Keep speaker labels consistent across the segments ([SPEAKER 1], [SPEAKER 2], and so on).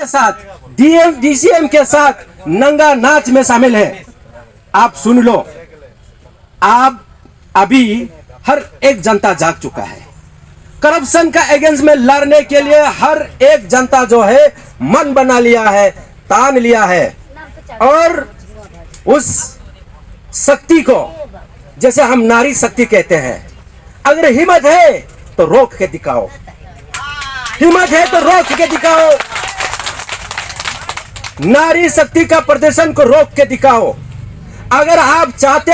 [SPEAKER 1] साथ डीसीएम के साथ नंगा नाच में शामिल है। आप सुन लो, आप अभी हर एक जनता जाग चुका है। करप्शन का अगेंस्ट में लड़ने के लिए हर एक जनता जो है मन बना लिया है, तान लिया है, और उस शक्ति को जैसे हम नारी शक्ति कहते हैं, अगर हिम्मत है तो रोक के दिखाओ, हिम्मत है तो रोक के दिखाओ, नारी शक्ति का प्रदर्शन को रोक के दिखाओ। अगर आप चाहते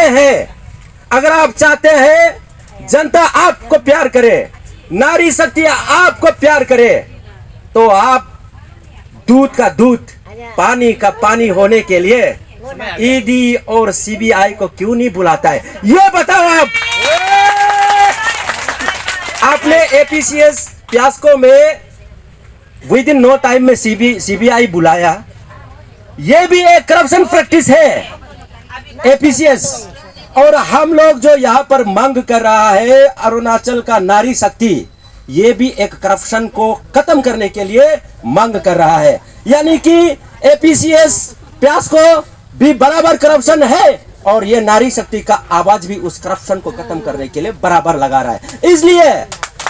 [SPEAKER 1] हैं जनता आपको प्यार करे, नारी शक्ति आपको प्यार करे, तो आप दूध का दूध, पानी का पानी होने के लिए ईडी और सीबीआई को क्यों नहीं बुलाता है, ये बताओ आप। आपने एपीसीएस फियास्को में विद इन नो टाइम में सीबीआई बुलाया, ये भी एक करप्शन प्रैक्टिस है एपीसीएस। और हम लोग जो यहाँ पर मांग कर रहा है अरुणाचल का नारी शक्ति, ये भी एक करप्शन को खत्म करने के लिए मांग कर रहा है। यानी कि एपीसीएस फियास्को भी बराबर करप्शन है और ये नारी शक्ति का आवाज भी उस करप्शन को खत्म करने के लिए बराबर लगा रहा है।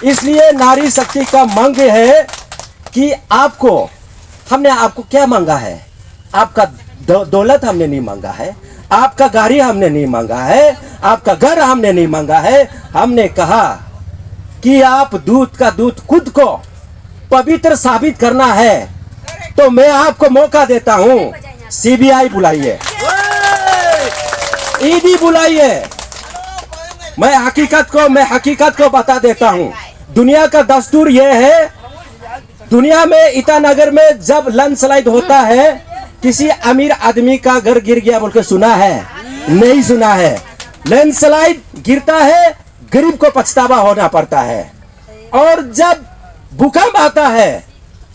[SPEAKER 1] इसलिए नारी शक्ति का मांग है कि हमने आपको क्या मांगा है, आपका दौलत हमने नहीं मांगा है, आपका गाड़ी हमने नहीं मांगा है, आपका घर हमने नहीं मांगा है। हमने कहा कि आप दूध का दूध खुद को पवित्र साबित करना है, तो मैं आपको मौका देता हूं, सीबीआई बुलाइए, ईडी बुलाइए। मैं हकीकत को बता देता हूं। दुनिया का दस्तूर यह है, दुनिया में ईटानगर में जब लैंडस्लाइड होता है, किसी अमीर आदमी का घर गिर गया बोल के सुना है? नहीं सुना है। लैंडस्लाइड गिरता है, गरीब को पछतावा होना पड़ता है। और जब भूकंप आता है,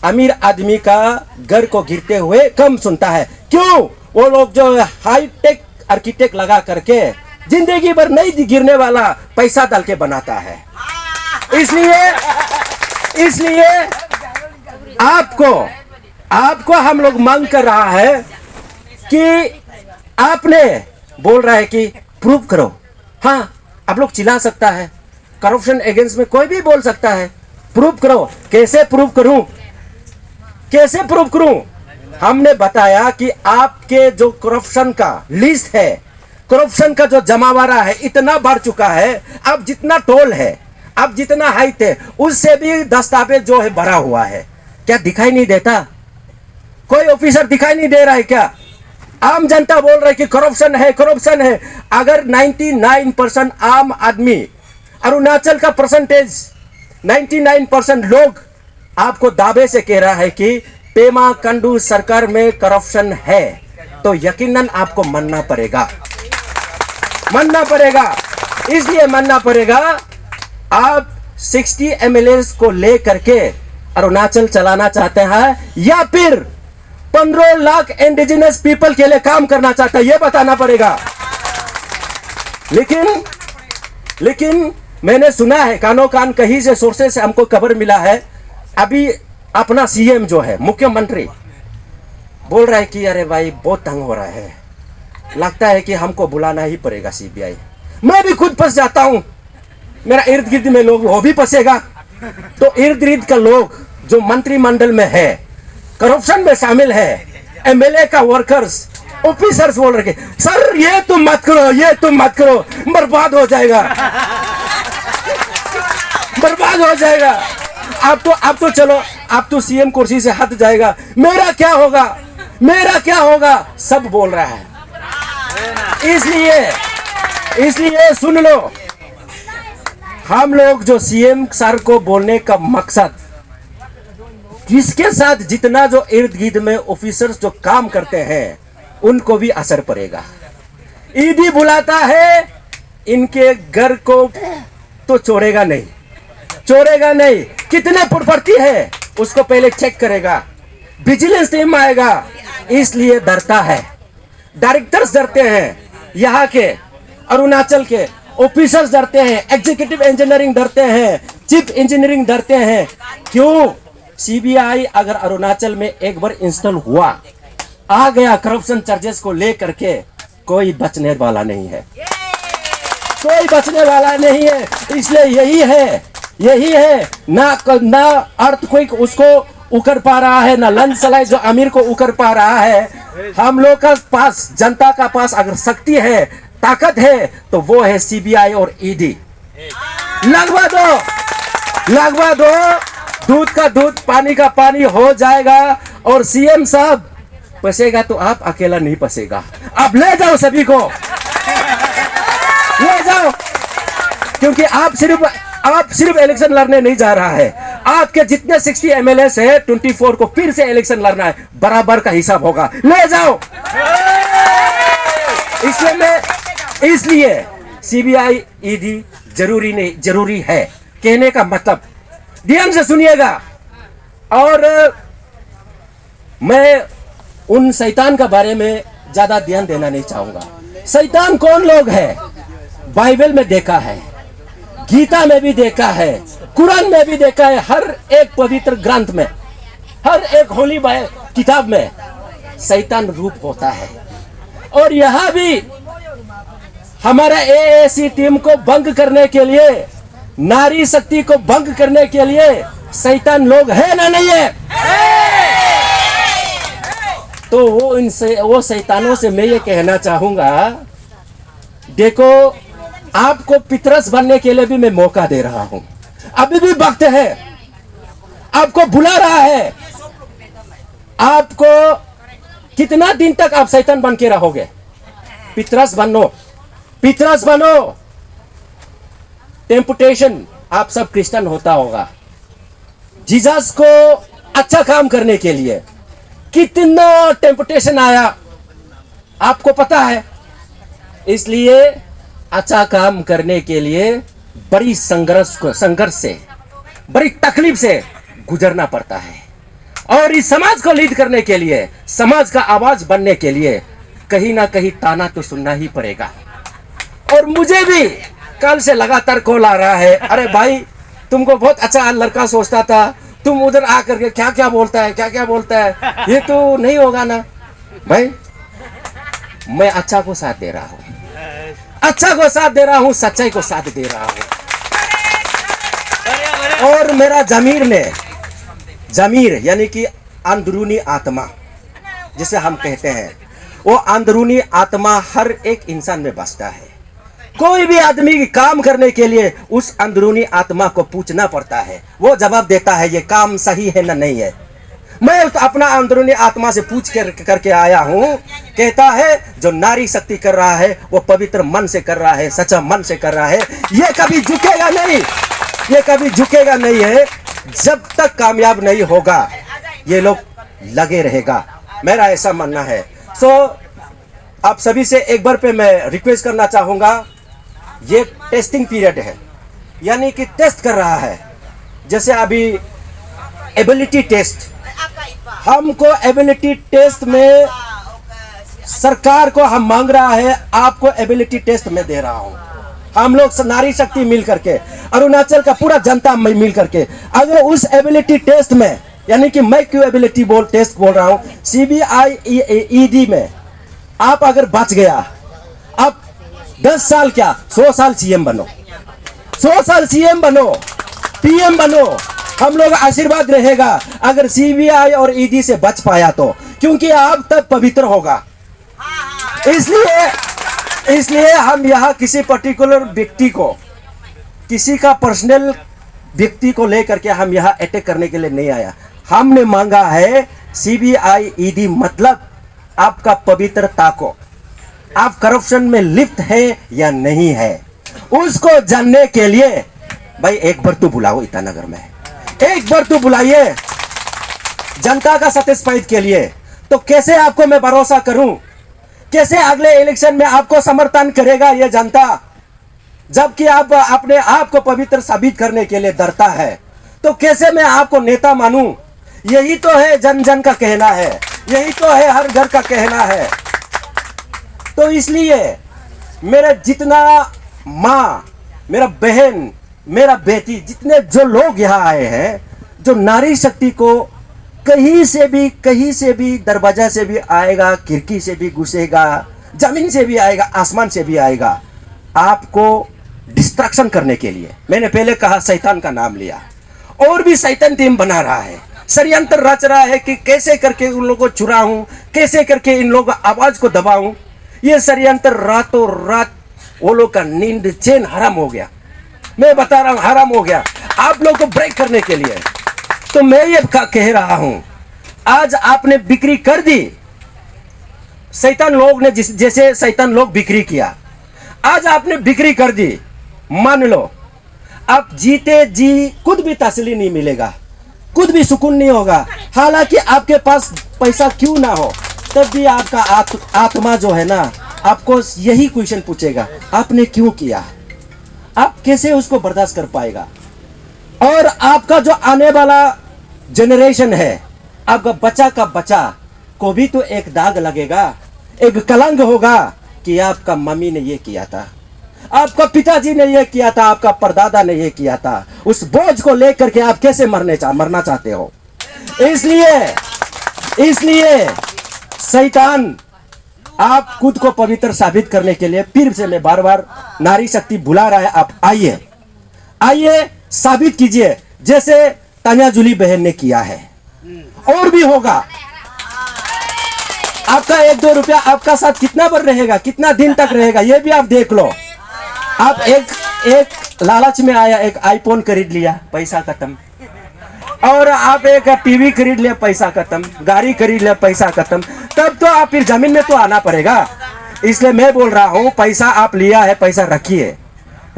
[SPEAKER 1] अमीर आदमी का घर को गिरते हुए कम सुनता है। क्यों? वो लोग जो हाईटेक आर्किटेक्ट लगा करके जिंदगी भर नहीं गिरने वाला पैसा डाल के बनाता है। इसलिए आपको हम लोग मांग कर रहा है कि आपने बोल रहा है कि प्रूव करो। हाँ, आप लोग चिल्ला सकता है, करप्शन अगेंस्ट में कोई भी बोल सकता है, प्रूव करो। कैसे प्रूव करूं? हमने बताया कि आपके जो करप्शन का लिस्ट है, करप्शन का जो जमावड़ा है, इतना बढ़ चुका है। अब जितना टोल है, अब जितना हाइट है, उससे भी दस्तावेज जो है भरा हुआ है। क्या दिखाई नहीं देता? कोई ऑफिसर दिखाई नहीं दे रहा है क्या? आम जनता बोल रहा है कि करप्शन है। अगर 99% आम आदमी, अरुणाचल का परसेंटेज 99% लोग आपको दावे से कह रहा है कि पेमा खांडू सरकार में करप्शन है, तो यकीनन आपको मानना पड़ेगा। इसलिए मानना पड़ेगा। आप 60 एमएलए को ले करके अरुणाचल चलाना चाहते हैं या फिर 15 लाख इंडिजिनस पीपल के लिए काम करना चाहते हैं, यह बताना पड़ेगा। लेकिन मैंने सुना है, कानो कान कहीं से सोर्सेस से हमको खबर मिला है, अभी अपना सीएम जो है, मुख्यमंत्री बोल रहा है कि अरे भाई बहुत तंग हो रहा है, लगता है कि हमको बुलाना ही पड़ेगा सीबीआई। मैं भी खुद फंस जाता हूं, मेरा इर्द गिर्द में लोग वो भी फंसेगा। तो इर्द गिर्द का लोग जो मंत्रिमंडल में है, करप्शन में शामिल है, एमएलए का वर्कर्स, ऑफिसर्स बोल रहे सर ये तुम मत करो, बर्बाद हो जाएगा। आप तो चलो, आप तो सीएम कुर्सी से हट जाएगा, मेरा क्या होगा, सब बोल रहा है। इसलिए सुन लो, हम लोग जो सीएम सर को बोलने का मकसद, जिसके साथ जितना जो इर्द गिर्द में ऑफिसर्स जो काम करते हैं उनको भी असर पड़ेगा। ईडी बुलाता है, इनके घर को तो छोड़ेगा नहीं। कितने प्रॉपर्टी है उसको पहले चेक करेगा, विजिलेंस टीम आएगा, इसलिए डरता है। डायरेक्टर्स डरते हैं, यहाँ के अरुणाचल के ऑफिसर्स डरते हैं, एग्जीक्यूटिव इंजीनियरिंग डरते हैं, चीफ इंजीनियरिंग डरते हैं। क्यों? सीबीआई अगर अरुणाचल में एक बार इंस्टॉल हुआ, आ गया करप्शन चार्जेस को लेकर के, कोई बचने वाला नहीं है, कोई बचने वाला नहीं है। इसलिए यही है ना अर्थक्वेक उसको उकर पा रहा है, ना लैंडस्लाइड जो अमीर को उकर पा रहा है। हम लोग का पास, जनता का पास अगर शक्ति है, ताकत है, तो वो है सीबीआई और ईडी। लगवा दो, दूध का दूध पानी का पानी हो जाएगा। और सीएम साहब पसेगा तो आप अकेला नहीं पसेगा, आप ले जाओ सभी को, ले जाओ, क्योंकि आप सिर्फ इलेक्शन लड़ने नहीं जा रहा है। आपके जितने 60 एमएलए है 24 को फिर से इलेक्शन लड़ना है, बराबर का हिसाब होगा, ले जाओ। इसलिए सीबीआई ईडी जरूरी है। कहने का मतलब ध्यान से सुनिएगा। और मैं उन शैतान का बारे में ज्यादा ध्यान देना नहीं चाहूंगा। शैतान कौन लोग है? बाइबल में देखा है, गीता में भी देखा है, कुरान में भी देखा है, हर एक पवित्र ग्रंथ में, हर एक होली किताब में शैतान रूप होता है। और यहां भी हमारा एएसी टीम को भंग करने के लिए, नारी शक्ति को भंग करने के लिए शैतान लोग है ना नहीं है? तो वो शैतानों से मैं ये कहना चाहूंगा, देखो आपको पितरस बनने के लिए भी मैं मौका दे रहा हूं, अभी भी वक्त है, आपको बुला रहा है। आपको कितना दिन तक आप शैतान बन के रहोगे? पितरस बनो। टेम्पटेशन आप सब क्रिश्चियन होता होगा, जीसस को अच्छा काम करने के लिए कितना टेम्पटेशन आया आपको पता है। इसलिए अच्छा काम करने के लिए बड़ी संघर्ष से, बड़ी तकलीफ से गुजरना पड़ता है। और इस समाज को लीड करने के लिए, समाज का आवाज बनने के लिए कहीं ना कहीं ताना तो सुनना ही पड़ेगा। और मुझे भी कल से लगातार कॉल आ रहा है, अरे भाई तुमको बहुत अच्छा लड़का सोचता था, तुम उधर आकर के क्या क्या बोलता है, ये तो नहीं होगा ना। भाई मैं अच्छा को साथ दे रहा हूँ, सच्चाई को साथ दे रहा हूँ। और मेरा जमीर यानी कि अंदरूनी आत्मा जिसे हम कहते हैं, वो अंदरूनी आत्मा हर एक इंसान में बसता है। कोई भी आदमी काम करने के लिए उस अंदरूनी आत्मा को पूछना पड़ता है, वो जवाब देता है ये काम सही है ना नहीं है। मैं अपना अंदरूनी आत्मा से पूछ करके आया हूँ, कहता है जो नारी शक्ति कर रहा है वो पवित्र मन से कर रहा है, सच्चा मन से कर रहा है, ये कभी झुकेगा नहीं है। जब तक कामयाब नहीं होगा ये लोग लगे रहेगा, मेरा ऐसा मानना है। आप सभी से एक बार पे मैं रिक्वेस्ट करना चाहूंगा, ये टेस्टिंग पीरियड है, यानी कि टेस्ट कर रहा है। जैसे अभी एबिलिटी टेस्ट, हमको एबिलिटी टेस्ट में सरकार को हम मांग रहा है, आपको एबिलिटी टेस्ट में दे रहा हूं। हम लोग नारी शक्ति मिल करके, अरुणाचल का पूरा जनता मिल करके, अगर उस एबिलिटी टेस्ट में, यानी कि मैं क्यों एबिलिटी टेस्ट बोल रहा हूं, सीबीआई ईडी में आप अगर बच गया, आप 10 साल क्या 100 साल सीएम बनो, 100 साल सीएम बनो, पीएम बनो, हम लोग आशीर्वाद रहेगा अगर सीबीआई और ईडी से बच पाया तो, क्योंकि आप तब पवित्र होगा। इसलिए हम यहाँ किसी पर्टिकुलर व्यक्ति को, किसी का पर्सनल व्यक्ति को लेकर के हम यहाँ अटैक करने के लिए नहीं आया। हमने मांगा है सीबीआई ईडी मतलब आपका पवित्रता को, आप करप्शन में लिप्त है या नहीं है, उसको जानने के लिए भाई एक बार तो बुलाओ ईटानगर में, एक बार तो बुलाइए जनता का सैटिस्फाइड के लिए। तो कैसे आपको मैं भरोसा करूं, कैसे अगले इलेक्शन में आपको समर्थन करेगा ये जनता, जबकि आप अपने आप को पवित्र साबित करने के लिए डरता है। तो कैसे मैं आपको नेता मानूं? यही तो है जन जन का कहना है, यही तो है हर घर का कहना है। तो इसलिए मेरा जितना माँ, मेरा बहन, मेरा बेटी, जितने जो लोग यहाँ आए हैं, जो नारी शक्ति को कहीं से भी दरवाजा से भी आएगा, खिड़की से भी घुसेगा, जमीन से भी आएगा, आसमान से भी आएगा, आपको डिस्ट्रैक्शन करने के लिए। मैंने पहले कहा शैतान का नाम लिया, और भी शैतान टीम बना रहा है, षड्यंत्र रच रहा है कि कैसे करके उन लोगों को चुराऊं, कैसे करके इन लोगों की आवाज को दबाऊं। ये षड्यंत्र रातों रात वो लोग का नींद चैन हराम हो गया। मैं बता रहा हूं हराम हो गया आप लोग को ब्रेक करने के लिए। तो मैं ये कह रहा हूं, आज आपने बिक्री कर दी, शैतान लोग ने जैसे शैतान लोग बिक्री किया, आज आपने बिक्री कर दी। मान लो आप जीते जी खुद भी तसल्ली नहीं मिलेगा, खुद भी सुकून नहीं होगा। हालांकि आपके पास पैसा क्यों ना हो, तब भी आपका आत्मा जो है ना, आपको यही क्वेश्चन पूछेगा, आपने क्यों किया। आप कैसे उसको बर्दाश्त कर पाएगा। और आपका जो आने वाला जनरेशन है, आपका बच्चा का बच्चा को भी तो एक दाग लगेगा, एक कलंक होगा कि आपका मम्मी ने ये किया था, आपका पिताजी ने ये किया था, आपका परदादा ने ये किया था। उस बोझ को लेकर के आप कैसे मरना चाहते हो। इसलिए शैतान आप खुद को पवित्र साबित करने के लिए फिर से मैं बार बार नारी शक्ति बुला रहा है। आप आइए साबित कीजिए, जैसे तान्या जुली बहन ने किया है। और भी होगा। आपका 1-2 रुपया आपका साथ कितना बार रहेगा, कितना दिन तक रहेगा, ये भी आप देख लो। आप एक लालच में आया, एक आईफोन खरीद लिया, पैसा खत्म। और आप एक टीवी खरीद लिया, पैसा खत्म। गाड़ी खरीद लिया, पैसा खत्म। तब तो आप फिर जमीन में तो आना पड़ेगा। इसलिए मैं बोल रहा हूं, पैसा आप लिया है, पैसा रखिए।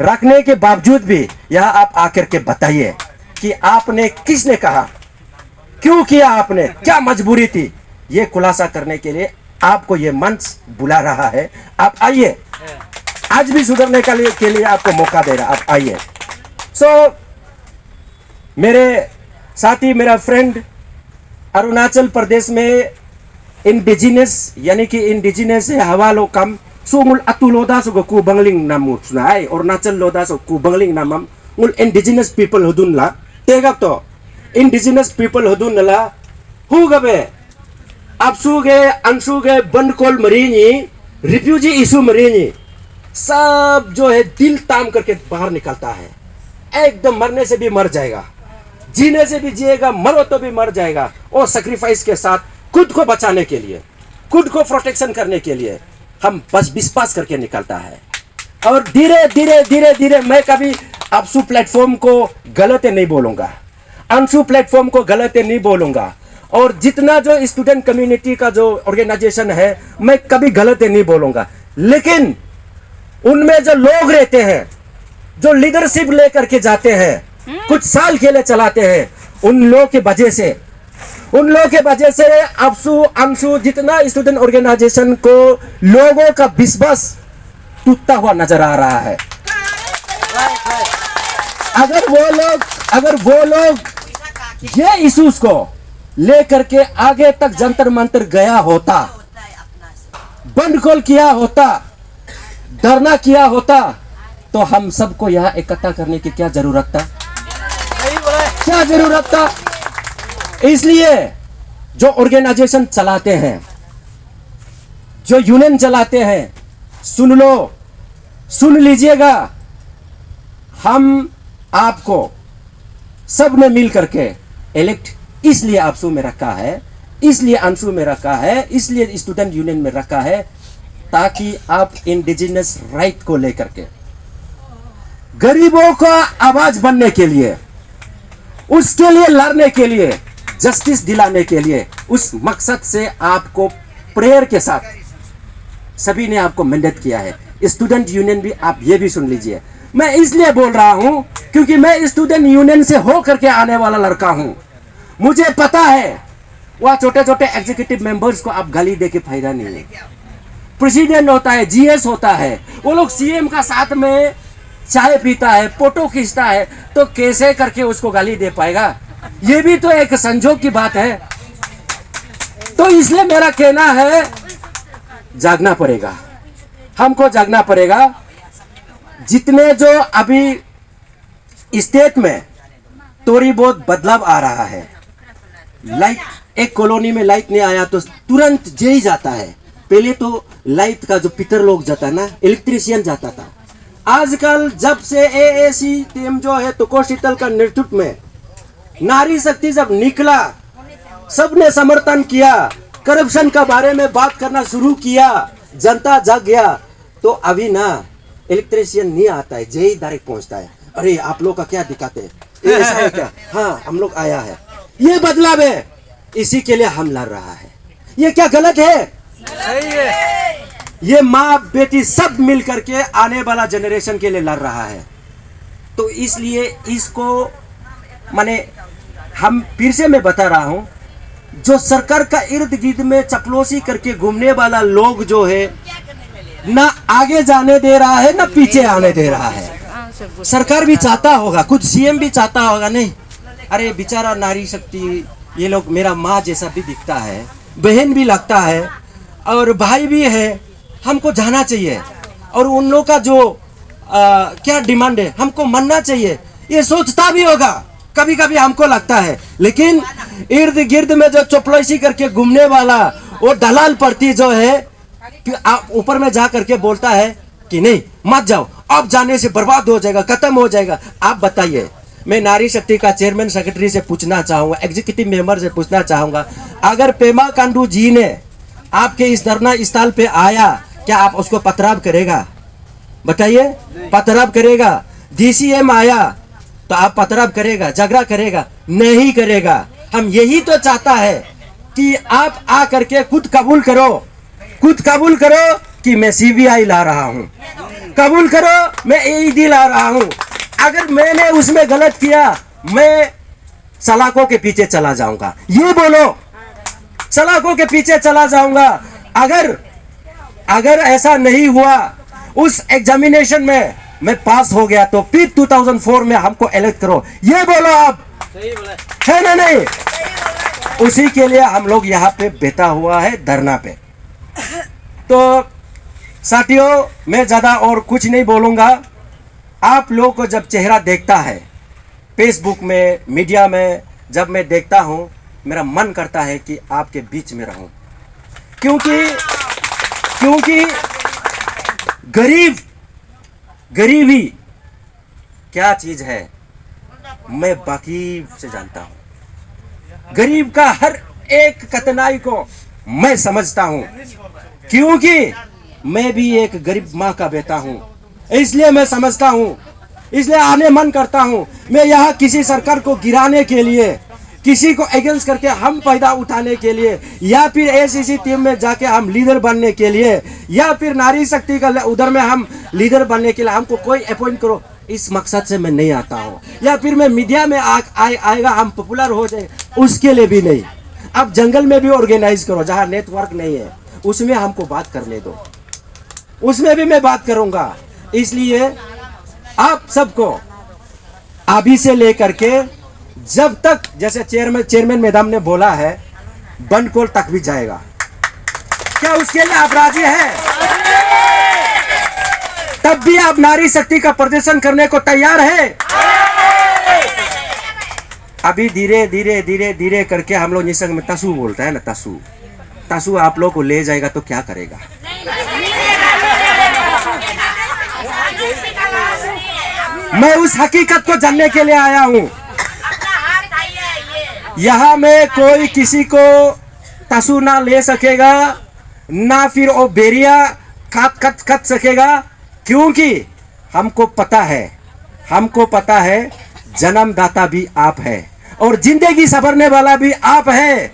[SPEAKER 1] रखने के बावजूद भी यहाँ आप आकर के बताइए कि आपने किसने कहा, क्यों किया, आपने क्या मजबूरी थी। ये खुलासा करने के लिए आपको ये मंच बुला रहा है। आप आइए, आज भी सुधरने के लिए आपको मौका दे रहा, आप आइए। मेरे साथी, मेरा फ्रेंड अरुणाचल प्रदेश में इंडिजिनस यानी कि इंडिजिनस हवालो कम सुमुल अतुलोदा सो कु बंगलिंग नाम सुनाई अरुणाचल लोदा सो कु बंगलिंग नाम मुल इंडिजिनस पीपल हुदुन ला तेगक तो इंडिजिनस पीपल हुदुन ला हुगबे आपसुगे अंशुगे बंडकोल मरीनी रिफ्यूजी इशू मरीनी सब जो है दिल ताम करके बाहर निकलता है। एकदम मरने से भी मर जाएगा, जीने से भी जिएगा, मरो तो भी मर जाएगा। और सैक्रिफाइस के साथ खुद को बचाने के लिए, खुद को प्रोटेक्शन करने के लिए हम बस विश्वास करके निकलता है। और धीरे धीरे धीरे धीरे मैं कभी आपसू प्लेटफॉर्म को गलत नहीं बोलूंगा, अंशु प्लेटफॉर्म को गलत नहीं बोलूंगा। और जितना जो स्टूडेंट कम्युनिटी का जो ऑर्गेनाइजेशन है, मैं कभी गलत नहीं बोलूंगा। लेकिन उनमें जो लोग रहते हैं, जो लीडरशिप लेकर के जाते हैं, कुछ साल के लिए चलाते हैं, उन लोगों के वजह से आपसू अंशु जितना स्टूडेंट ऑर्गेनाइजेशन को लोगों का विश्वास टूटता हुआ नजर आ रहा है। अगर वो लोग ये इश्यूज को लेकर के आगे तक जंतर मंतर गया होता, बंडखोल किया होता, धरना किया होता, तो हम सबको यहाँ इकट्ठा करने की क्या जरूरत था, क्या जरूरत था। इसलिए जो ऑर्गेनाइजेशन चलाते हैं, जो यूनियन चलाते हैं, सुन लो, सुन लीजिएगा, हम आपको सब ने मिल करके इलेक्ट इसलिए आपसू में रखा है, इसलिए अंशु में रखा है, इसलिए स्टूडेंट यूनियन में रखा है, ताकि आप इंडिजिनस राइट को लेकर के गरीबों का आवाज बनने के लिए, उसके लिए लड़ने के लिए, जस्टिस दिलाने के लिए, उस मकसद से आपको प्रेयर के साथ सभी ने आपको मैंडेट किया है। स्टूडेंट यूनियन भी, आप ये भी सुन लीजिए। मैं इसलिए बोल रहा हूं क्योंकि मैं स्टूडेंट यूनियन से हो करके आने वाला लड़का हूं। मुझे पता है वह छोटे छोटे एग्जीक्यूटिव मेंबर्स को आप गाली दे के फायदा नहीं है। प्रेसिडेंट होता है, जीएस होता है, वो लोग सीएम का साथ में चाय पीता है, फोटो खींचता है, तो कैसे करके उसको गाली दे पाएगा। ये भी तो एक संजोग की बात है। तो इसलिए मेरा कहना है, जागना पड़ेगा, हमको जागना पड़ेगा। जितने जो अभी स्टेट में थोड़ी बहुत बदलाव आ रहा है। लाइट, एक कॉलोनी में लाइट नहीं आया तो तुरंत जल जाता है। पहले तो लाइट का जो पितर लोग जाता ना, इलेक्ट्रिशियन जाता था। आजकल जब से एएसी टीम जो है तुको शीतल का नेतृत्व में नारी शक्ति जब निकला, सबने समर्थन किया, करप्शन का बारे में बात करना शुरू किया, जनता जाग गया। तो अभी ना इलेक्ट्रिशियन नहीं आता है, जय डायरेक्ट पहुंचता है। अरे आप लोग का क्या दिक्कत है, ये ऐसा है क्या? हाँ हम लोग आया है, ये बदलाव है, इसी के लिए हम लड़ रहा है। ये क्या गलत है?
[SPEAKER 2] सही है।
[SPEAKER 1] ये माँ बेटी सब मिल करके आने वाला जनरेशन के लिए लड़ रहा है। तो इसलिए इसको माने हम फिर से मैं बता रहा हूं, जो सरकार का इर्द गिर्द में चपलोसी करके घूमने वाला लोग जो है ना आगे जाने दे रहा है ना पीछे आने दे रहा है। सरकार भी चाहता होगा, खुद सीएम भी चाहता होगा, नहीं अरे बेचारा नारी शक्ति ये लोग मेरा माँ जैसा भी दिखता है, बहन भी लगता है और भाई भी है, हमको जाना चाहिए और उन लोग का जो क्या डिमांड है हमको मानना चाहिए। ये सोचता भी होगा, कभी कभी हमको लगता है। लेकिन इर्द गिर्द में जो चपलौसी करके घूमने वाला वो दलाल प्रति जो है ऊपर में जा करके बोलता है कि नहीं मत जाओ, अब जाने से बर्बाद हो जाएगा, खत्म हो जाएगा। आप बताइए, मैं नारी शक्ति का चेयरमैन सेक्रेटरी से पूछना चाहूंगा, एग्जीक्यूटिव मेंबर से पूछना चाहूंगा, अगर पेमा खांडू जी ने आपके इस धरना स्थल पे आया, क्या आप उसको पथराव करेगा? बताइए, पथराव करेगा? डीसीएम आया तो आप पथराव करेगा, झगड़ा करेगा? नहीं करेगा। हम यही तो चाहता है कि आप आ करके खुद कबूल करो, खुद कबूल करो कि मैं सीबीआई ला रहा हूं, कबूल करो मैं ईडी ला रहा हूं। अगर मैंने उसमें गलत किया मैं सलाखों के पीछे चला जाऊंगा, ये बोलो, सलाखों के पीछे चला जाऊंगा। अगर ऐसा नहीं हुआ, उस एग्जामिनेशन में मैं पास हो गया तो फिर 2004 में हमको इलेक्ट करो, ये बोलो आप, है ना? नहीं, उसी के लिए हम लोग यहाँ पे बैठा हुआ है धरना पे। तो साथियों, मैं ज्यादा और कुछ नहीं बोलूंगा। आप लोगों को जब चेहरा देखता है फेसबुक में, मीडिया में, जब मैं देखता हूं, मेरा मन करता है कि आपके बीच में रहूं, क्योंकि गरीबी क्या चीज है मैं बाकी से जानता हूं। गरीब का हर एक कठिनाई को मैं समझता हूं, क्योंकि मैं भी एक गरीब माँ का बेटा हूं, इसलिए मैं समझता हूं, इसलिए आने मन करता हूं। मैं यहाँ किसी सरकार को गिराने के लिए, किसी को अगेंस्ट करके हम फायदा उठाने के लिए, या फिर एसीसी टीम में जाके हम लीडर बनने के लिए, या फिर नारी शक्ति का उधर में हम लीडर बनने के लिए हमको कोई अपॉइंट करो, इस मकसद से मैं नहीं आता हूँ। या फिर मैं मीडिया में आएगा हम पॉपुलर हो जाए, उसके लिए भी नहीं। अब जंगल में भी ऑर्गेनाइज करो जहाँ नेटवर्क नहीं है, उसमें हमको बात करने दो, उसमें भी मैं बात करूंगा। इसलिए आप सबको अभी से लेकर के जब तक, जैसे चेयरमैन मैडम ने बोला है, बनकोल तक भी जाएगा, क्या उसके लिए आप राजी हैं? तब भी आप नारी शक्ति का प्रदर्शन करने को तैयार है? अभी धीरे धीरे धीरे धीरे करके हम लोग निसंग में तसू बोलता है ना, तसू आप लोग को ले जाएगा तो क्या करेगा? मैं उस हकीकत को जानने के लिए आया हूं। यहाँ में कोई किसी को तसू ना ले सकेगा, ना फिर वो बेरिया कट सकेगा, क्योंकि हमको पता है जन्मदाता भी आप है और जिंदगी संवरने वाला भी आप है।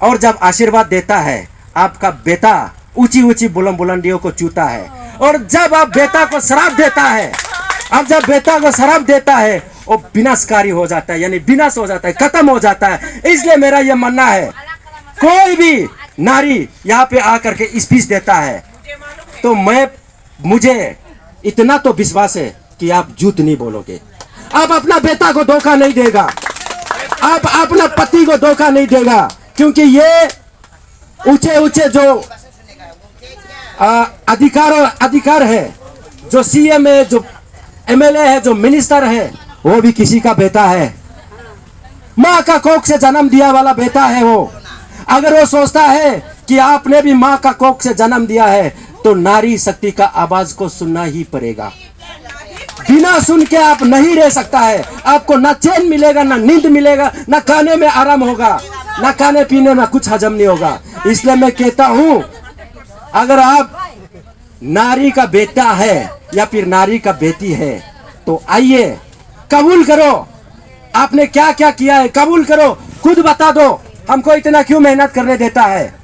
[SPEAKER 1] और जब आशीर्वाद देता है आपका बेटा ऊंची ऊंची बुलंदियों को छूता है, और जब आप बेटा को शराब देता है, अब जब बेटा को शराब देता है वो विनाशकारी हो जाता है, यानी विनाश हो जाता है, खत्म हो जाता है। इसलिए मेरा यह मानना है, कोई भी नारी यहाँ पे आकर के स्पीच देता है तो मुझे इतना तो विश्वास है कि आप झूठ नहीं बोलोगे, आप अपना बेटा को धोखा नहीं देगा, आप अपना पति को धोखा नहीं देगा, क्योंकि ये ऊंचे ऊंचे जो अधिकार है, जो सीएम है, जो एमएलए है, जो मिनिस्टर है, वो भी किसी का बेटा है, माँ का कोख से जन्म दिया वाला बेटा है वो। अगर वो सोचता है कि आपने भी माँ का कोख से जन्म दिया है तो नारी शक्ति का आवाज को सुनना ही पड़ेगा। बिना सुन के आप नहीं रह सकता है। आपको ना चैन मिलेगा, ना नींद मिलेगा, ना खाने में आराम होगा, ना खाने पीने में कुछ हजम नहीं होगा। इसलिए मैं कहता हूं, अगर आप नारी का बेटा है या फिर नारी का बेटी है तो आइए कबूल करो। आपने क्या क्या किया है कबूल करो, खुद बता दो। हमको इतना क्यों मेहनत करने देता है?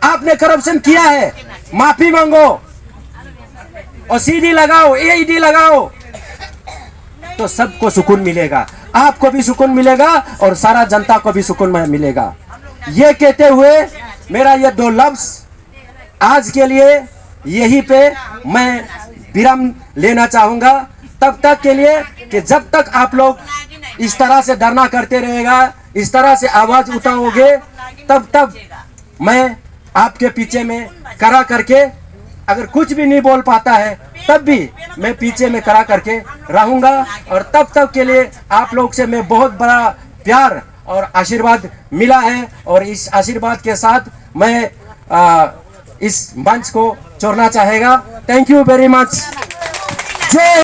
[SPEAKER 1] आपने करप्शन किया है, माफी मांगो और सीडी लगाओ, एईडी लगाओ, तो सबको सुकून मिलेगा। आपको भी सुकून मिलेगा और सारा जनता को भी सुकून मिलेगा। ये कहते हुए मेरा ये 2 लफ्ज आज के लिए यहीं पे मैं विराम लेना चाहूंगा। तब तक के लिए कि जब तक आप लोग इस तरह से धरना करते रहेगा, इस तरह से आवाज उठाओगे, तब तक मैं आपके पीछे में खड़ा करके, अगर कुछ भी नहीं बोल पाता है तब भी मैं पीछे में खड़ा करके रहूंगा। और तब तक के लिए आप लोग से मैं बहुत बड़ा प्यार और आशीर्वाद मिला है और इस आशीर्वाद के साथ मैं इस मंच को छोड़ना चाहेगा। Thank you very much. जय